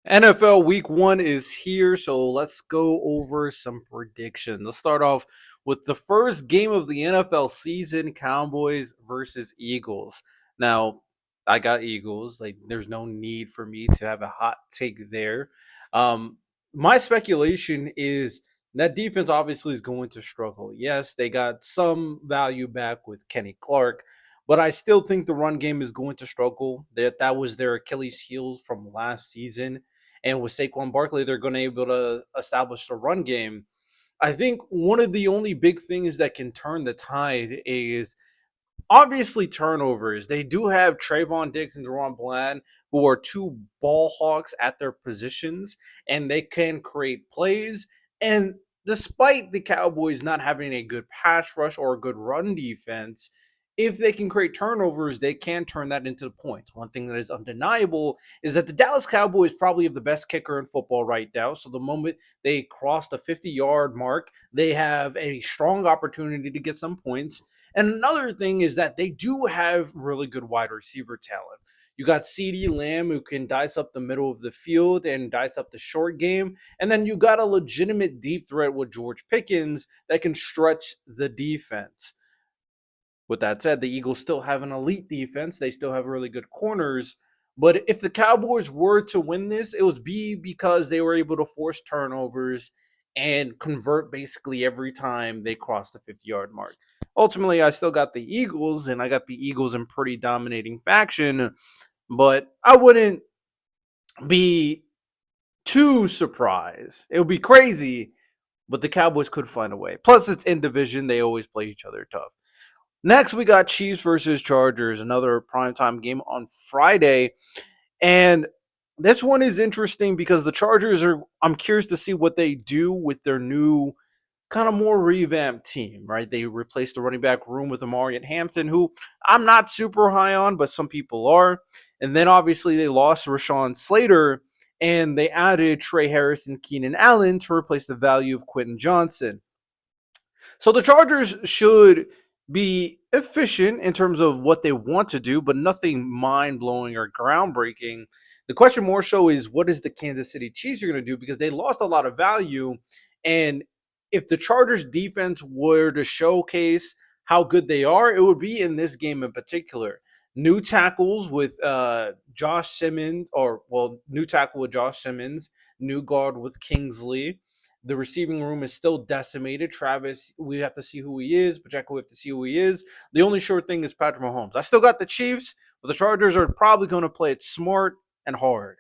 NFL Week 1 is here, so let's go over some predictions. Let's start off with the first game of the NFL season, Cowboys versus Eagles. Now, I got Eagles. Like, there's no need for me to have a hot take there. Um, my speculation is that defense obviously is going to struggle. Yes, they got some value back with Kenny Clark, but I still think the run game is going to struggle. That was their Achilles heel from last season, and with Saquon Barkley, they're going to be able to establish the run game. I think one of the only big things that can turn the tide is obviously turnovers. They do have Trayvon Diggs and Deron Bland, who are two ball hawks at their positions, and they can create plays. And despite the Cowboys not having a good pass rush or a good run defense, if they can create turnovers, they can turn that into points. One thing that is undeniable is that the Dallas Cowboys probably have the best kicker in football right now. So the moment they cross the 50-yard mark, they have a strong opportunity to get some points. And another thing is that they do have really good wide receiver talent. You got CeeDee Lamb, who can dice up the middle of the field and dice up the short game. And then you got a legitimate deep threat with George Pickens that can stretch the defense. With that said, the Eagles still have an elite defense. They still have really good corners. But if the Cowboys were to win this, it would be because they were able to force turnovers and convert basically every time they cross the 50-yard mark. Ultimately, I still got the Eagles, and I got the Eagles in pretty dominating faction, but I wouldn't be too surprised. It would be crazy, but the Cowboys could find a way. Plus, it's in division. They always play each other tough. Next, we got Chiefs versus Chargers, another primetime game on Friday. And this one is interesting because the Chargers are, I'm curious to see what they do with their new kind of more revamped team, right? They replaced the running back room with Amari and Hampton, who I'm not super high on, but some people are. And then obviously they lost Rashawn Slater and they added Trey Harris and Keenan Allen to replace the value of Quentin Johnson. So the Chargers should be efficient in terms of what they want to do, but nothing mind blowing or groundbreaking. The question more so is what is the Kansas City Chiefs are going to do because they lost a lot of value. And if the Chargers defense were to showcase how good they are, it would be in this game in particular. New tackles with Josh Simmons, new tackle with Josh Simmons, new guard with Kingsley. The receiving room is still decimated. Travis, we have to see who he is. Pacheco, we have to see who he is. The only sure thing is Patrick Mahomes. I still got the Chiefs, but the Chargers are probably going to play it smart and hard.